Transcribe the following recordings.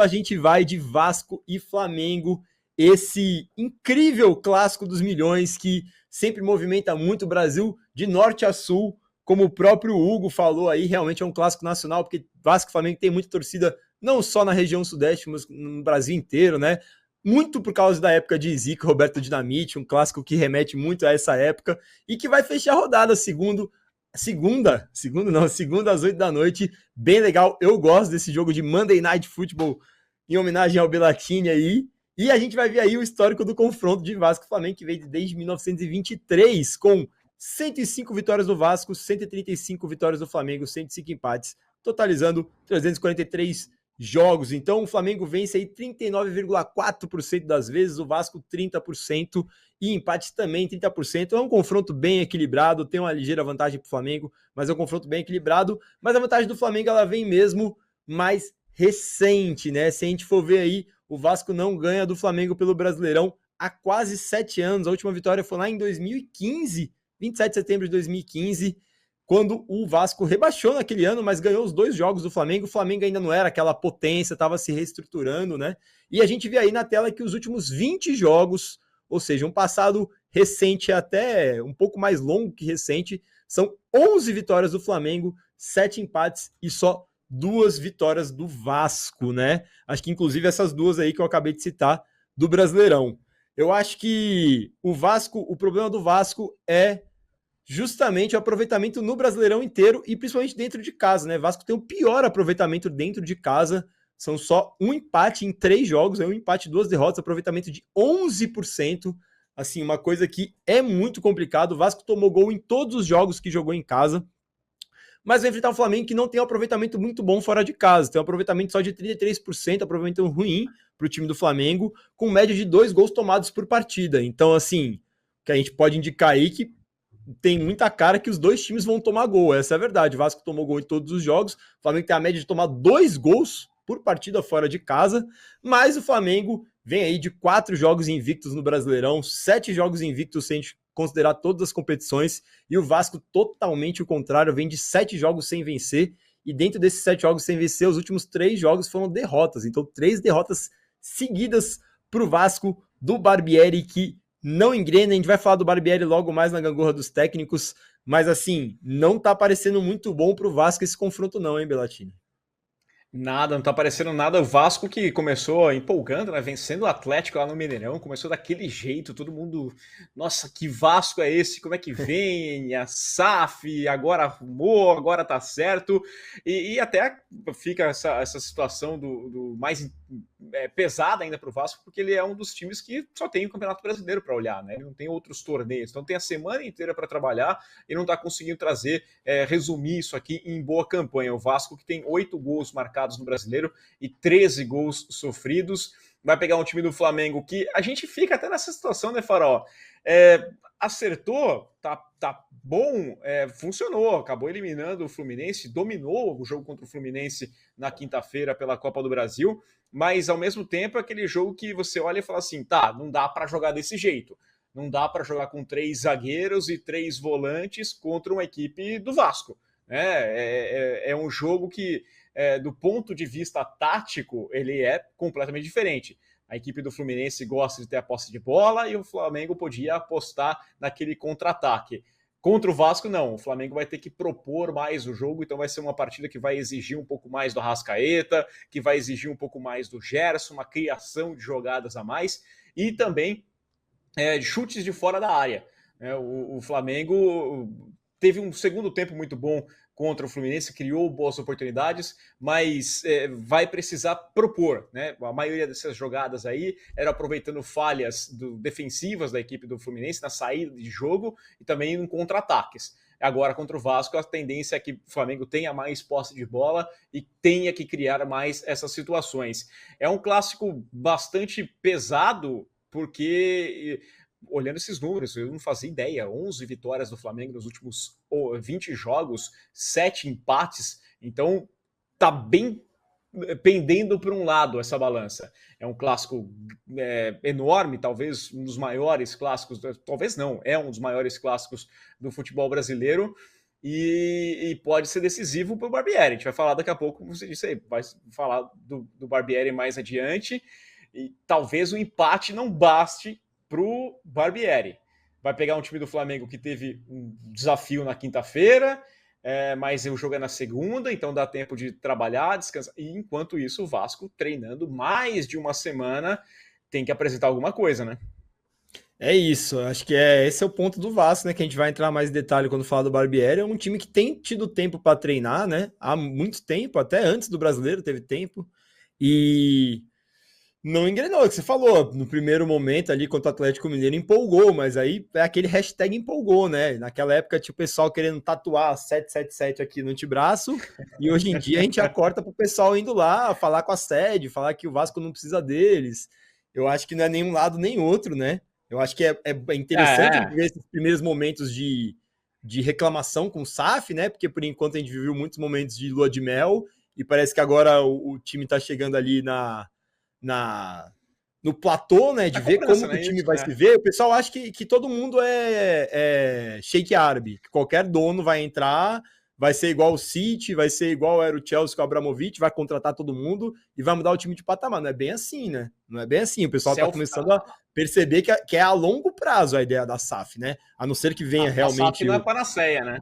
a gente vai de Vasco e Flamengo, esse incrível clássico dos milhões que sempre movimenta muito o Brasil de norte a sul, como o próprio Hugo falou aí, realmente é um clássico nacional, porque Vasco e Flamengo tem muita torcida, não só na região sudeste, mas no Brasil inteiro, né? Muito por causa da época de Zico, Roberto Dinamite, um clássico que remete muito a essa época e que vai fechar a rodada, segunda às 8 da noite, bem legal, eu gosto desse jogo de Monday Night Football em homenagem ao Belatini aí, e a gente vai ver aí o histórico do confronto de Vasco e Flamengo, que veio desde 1923, com 105 vitórias do Vasco, 135 vitórias do Flamengo, 105 empates, totalizando 343 jogos. Então o Flamengo vence aí 39,4% das vezes, o Vasco 30%, e empates também 30%. É um confronto bem equilibrado, tem uma ligeira vantagem para o Flamengo, mas é um confronto bem equilibrado. Mas a vantagem do Flamengo ela vem mesmo mais recente, né? Se a gente for ver aí, o Vasco não ganha do Flamengo pelo Brasileirão há quase 7 anos. A última vitória foi lá em 2015, 27 de setembro de 2015, quando o Vasco rebaixou naquele ano, mas ganhou os 2 jogos do Flamengo. O Flamengo ainda não era aquela potência, estava se reestruturando, né? E a gente vê aí na tela que os últimos 20 jogos, ou seja, um passado recente até um pouco mais longo que recente, são 11 vitórias do Flamengo, 7 empates e só 2 vitórias do Vasco, né? Acho que inclusive essas 2 aí que eu acabei de citar do Brasileirão. Eu acho que o problema do Vasco é justamente o aproveitamento no Brasileirão inteiro e principalmente dentro de casa, né? Vasco tem o pior aproveitamento dentro de casa, são só um empate em 3 jogos, é um empate, 2 derrotas, aproveitamento de 11%, assim, uma coisa que é muito complicado. O Vasco tomou gol em todos os jogos que jogou em casa, mas vai enfrentar o Flamengo que não tem um aproveitamento muito bom fora de casa, tem um aproveitamento só de 33%, aproveitamento ruim para o time do Flamengo, com média de 2 gols tomados por partida. Então, assim, que a gente pode indicar aí que tem muita cara que os 2 times vão tomar gol, essa é a verdade. O Vasco tomou gol em todos os jogos, o Flamengo tem a média de tomar 2 gols por partida fora de casa, mas o Flamengo vem aí de 4 jogos invictos no Brasileirão, 7 jogos invictos sem considerar todas as competições, e o Vasco totalmente o contrário, vem de 7 jogos sem vencer, e dentro desses 7 jogos sem vencer, os últimos 3 jogos foram derrotas, então 3 derrotas seguidas para o Vasco do Barbieri, que não engrena. A gente vai falar do Barbieri logo mais na gangorra dos técnicos, mas assim, não tá parecendo muito bom pro Vasco esse confronto não, hein, Belatini? Nada, não tá aparecendo nada. O Vasco que começou empolgando, né? Vencendo o Atlético lá no Mineirão, começou daquele jeito, todo mundo, nossa, que Vasco é esse? Como é que vem? A SAF agora arrumou, agora tá certo. E até fica essa situação do mais pesada ainda pro Vasco, porque ele é um dos times que só tem o Campeonato Brasileiro para olhar, né? Ele não tem outros torneios, então tem a semana inteira para trabalhar e não tá conseguindo trazer, resumir isso aqui em boa campanha. O Vasco que tem 8 gols marcados no Brasileiro e 13 gols sofridos. Vai pegar um time do Flamengo que a gente fica até nessa situação, né, Farol? Acertou, tá bom, funcionou, acabou eliminando o Fluminense, dominou o jogo contra o Fluminense na quinta-feira pela Copa do Brasil, mas ao mesmo tempo é aquele jogo que você olha e fala assim, tá, não dá para jogar desse jeito, não dá para jogar com 3 zagueiros e 3 volantes contra uma equipe do Vasco. É um jogo que, do ponto de vista tático, ele é completamente diferente. A equipe do Fluminense gosta de ter a posse de bola e o Flamengo podia apostar naquele contra-ataque. Contra o Vasco, não. O Flamengo vai ter que propor mais o jogo, então vai ser uma partida que vai exigir um pouco mais do Arrascaeta, que vai exigir um pouco mais do Gerson, uma criação de jogadas a mais e também chutes de fora da área. O Flamengo teve um segundo tempo muito bom contra o Fluminense, criou boas oportunidades, mas vai precisar propor, né? A maioria dessas jogadas aí era aproveitando falhas defensivas da equipe do Fluminense na saída de jogo e também em contra-ataques. Agora, contra o Vasco, a tendência é que o Flamengo tenha mais posse de bola e tenha que criar mais essas situações. É um clássico bastante pesado, porque olhando esses números, eu não fazia ideia, 11 vitórias do Flamengo nos últimos 20 jogos, 7 empates, então tá bem pendendo para um lado essa balança. É um clássico enorme, talvez um dos maiores clássicos, talvez não, é um dos maiores clássicos do futebol brasileiro, e pode ser decisivo para o Barbieri. A gente vai falar daqui a pouco, como você disse aí, vai falar do Barbieri mais adiante, e talvez o empate não baste para o Barbieri. Vai pegar um time do Flamengo que teve um desafio na quinta-feira, mas o jogo é na segunda, então dá tempo de trabalhar, descansar, e enquanto isso o Vasco treinando mais de uma semana tem que apresentar alguma coisa, né? É isso, acho que esse é o ponto do Vasco, né? Que a gente vai entrar mais em detalhe quando falar do Barbieri. É um time que tem tido tempo para treinar, né? Há muito tempo, até antes do brasileiro teve tempo. E não engrenou, é o que você falou. No primeiro momento ali contra o Atlético Mineiro empolgou, mas aí é aquele hashtag empolgou, né? Naquela época tinha o pessoal querendo tatuar 777 aqui no antebraço, e hoje em dia a gente já corta pro pessoal indo lá falar com a sede, falar que o Vasco não precisa deles. Eu acho que não é nenhum lado nem outro, né? Eu acho que é interessante ver esses primeiros momentos de reclamação com o SAF, né? Porque por enquanto a gente viveu muitos momentos de lua de mel, e parece que agora o time tá chegando ali no platô, né, de ver como que o time vai se ver. O pessoal acha que todo mundo é shake árabe, que qualquer dono vai entrar, vai ser igual o City, vai ser igual era o Chelsea com o Abramovich, vai contratar todo mundo e vai mudar o time de patamar. Não é bem assim, né? Não é bem assim. O pessoal está começando a perceber que é a longo prazo a ideia da SAF, né? A não ser que venha realmente... A SAF não é panaceia, né?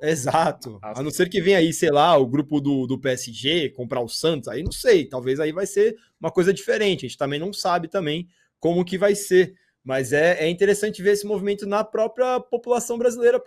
Exato. A não ser que venha aí, sei lá, o grupo do PSG comprar o Santos, aí não sei, talvez aí vai ser uma coisa diferente. A gente também não sabe também como que vai ser. Mas é interessante ver esse movimento na própria população brasileira,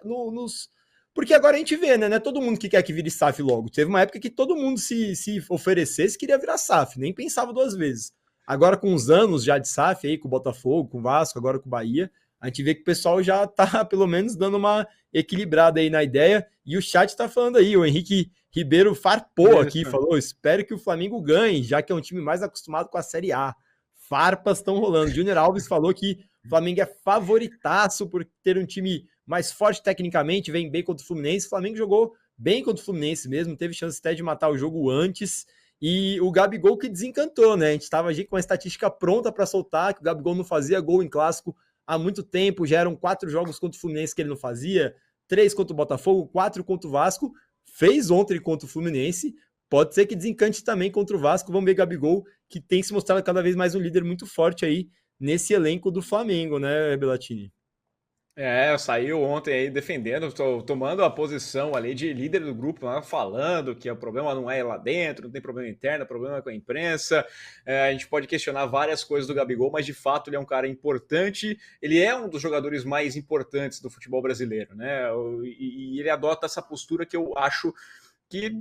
porque agora a gente vê, né? Não é todo mundo que quer que vire SAF logo. Teve uma época que todo mundo se oferecesse queria virar SAF, nem pensava duas vezes. Agora, com os anos já de SAF aí, com o Botafogo, com o Vasco, agora com o Bahia, a gente vê que o pessoal já tá, pelo menos, dando uma equilibrada aí na ideia. E o chat tá falando aí, o Henrique Ribeiro farpou aqui, falou: espero que o Flamengo ganhe, já que é um time mais acostumado com a Série A. Farpas estão rolando. Júnior Alves falou que o Flamengo é favoritaço por ter um time mais forte tecnicamente, vem bem contra o Fluminense. O Flamengo jogou bem contra o Fluminense mesmo, teve chance até de matar o jogo antes. E o Gabigol que desencantou, né? A gente estava com a estatística pronta para soltar, que o Gabigol não fazia gol em clássico há muito tempo, já eram 4 jogos contra o Fluminense que ele não fazia, 3 contra o Botafogo, 4 contra o Vasco, fez ontem contra o Fluminense, pode ser que desencante também contra o Vasco. Vamos ver Gabigol, que tem se mostrado cada vez mais um líder muito forte aí nesse elenco do Flamengo, né, Belatini? Saiu ontem aí defendendo, tomando a posição ali de líder do grupo, falando que o problema não é lá dentro, não tem problema interno, o problema é com a imprensa. A gente pode questionar várias coisas do Gabigol, mas de fato ele é um cara importante, ele é um dos jogadores mais importantes do futebol brasileiro, né? E ele adota essa postura que eu acho que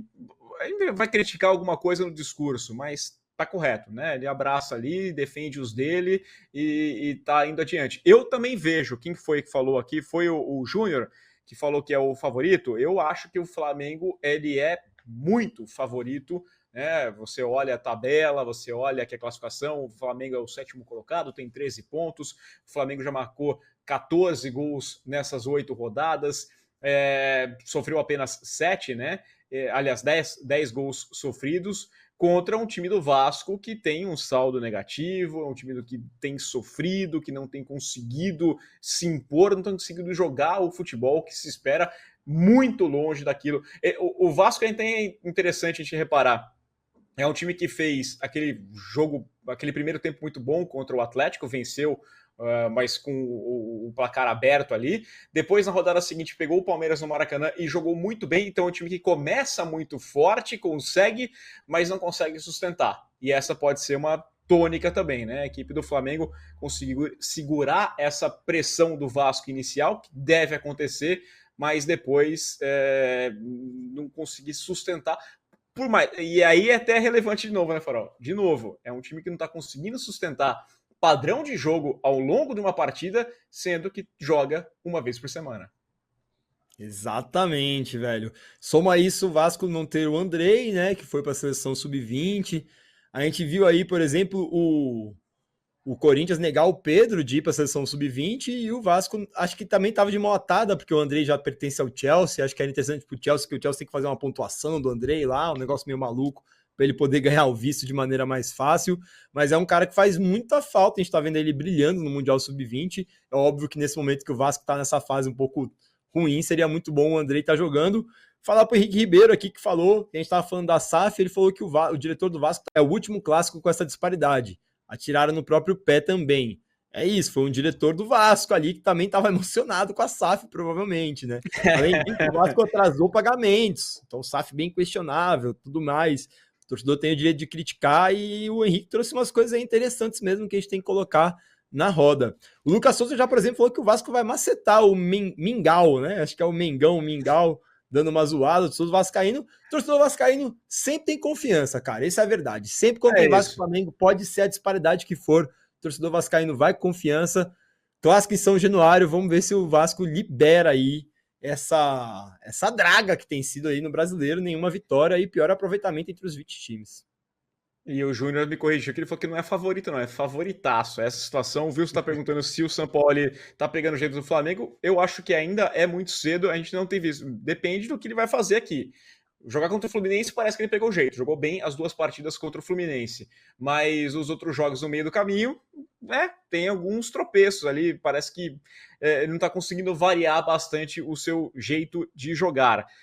ainda vai criticar alguma coisa no discurso, mas tá correto, né? Ele abraça ali, defende os dele e tá indo adiante. Eu também vejo, quem foi que falou aqui? Foi o Júnior, que falou que é o favorito. Eu acho que o Flamengo, ele é muito favorito, né? Você olha a tabela, você olha aqui a classificação, o Flamengo é o 7º colocado, tem 13 pontos, o Flamengo já marcou 14 gols nessas 8 rodadas, sofreu apenas 7, né? Aliás, 10 gols sofridos, contra um time do Vasco que tem um saldo negativo, é um time que tem sofrido, que não tem conseguido se impor, não tem conseguido jogar o futebol que se espera, muito longe daquilo. O Vasco é interessante a gente reparar. É um time que fez aquele jogo, aquele primeiro tempo muito bom contra o Atlético, venceu, mas com o placar aberto ali. Depois, na rodada seguinte, pegou o Palmeiras no Maracanã e jogou muito bem. Então, é um time que começa muito forte, consegue, mas não consegue sustentar. E essa pode ser uma tônica também, né? A equipe do Flamengo conseguiu segurar essa pressão do Vasco inicial, que deve acontecer, mas depois não conseguir sustentar. E aí é até relevante de novo, né, Farol? De novo, é um time que não está conseguindo sustentar padrão de jogo ao longo de uma partida, sendo que joga uma vez por semana. Exatamente, velho. Soma isso o Vasco não ter o Andrei, né, que foi para a seleção sub-20. A gente viu aí, por exemplo, o Corinthians negar o Pedro de ir para a seleção sub-20 e o Vasco acho que também estava de mão atada, porque o Andrei já pertence ao Chelsea. Acho que era interessante para o Chelsea, que o Chelsea tem que fazer uma pontuação do Andrei lá, um negócio meio maluco, para ele poder ganhar o visto de maneira mais fácil. Mas é um cara que faz muita falta, a gente está vendo ele brilhando no Mundial Sub-20. É óbvio que nesse momento que o Vasco está nessa fase um pouco ruim, seria muito bom o Andrei estar jogando. Falar para o Henrique Ribeiro aqui, que falou, que a gente estava falando da SAF, ele falou que o diretor do Vasco é o último clássico com essa disparidade. Atiraram no próprio pé também. É isso, foi um diretor do Vasco ali que também estava emocionado com a SAF, provavelmente, né? Além disso, o Vasco atrasou pagamentos, então SAF bem questionável, tudo mais. O torcedor tem o direito de criticar e o Henrique trouxe umas coisas aí interessantes mesmo que a gente tem que colocar na roda. O Lucas Souza já, por exemplo, falou que o Vasco vai macetar o Mingau, né? Acho que é o Mingau, dando uma zoada, o torcedor vascaíno sempre tem confiança, cara, essa é a verdade, sempre quando tem Vasco e Flamengo, pode ser a disparidade que for, o torcedor vascaíno vai com confiança, clássico em São Januário, vamos ver se o Vasco libera aí essa draga que tem sido aí no Brasileiro, nenhuma vitória e pior aproveitamento entre os 20 times. E o Júnior me corrigiu que ele falou que não é favorito, não, é favoritaço. Essa situação, o Wilson está perguntando se o Sampaoli está pegando o jeito do Flamengo. Eu acho que ainda é muito cedo, a gente não tem visto. Depende do que ele vai fazer aqui. Jogar contra o Fluminense parece que ele pegou o jeito. Jogou bem as 2 partidas contra o Fluminense. Mas os outros jogos no meio do caminho, né, tem alguns tropeços ali. Parece que ele não está conseguindo variar bastante o seu jeito de jogar.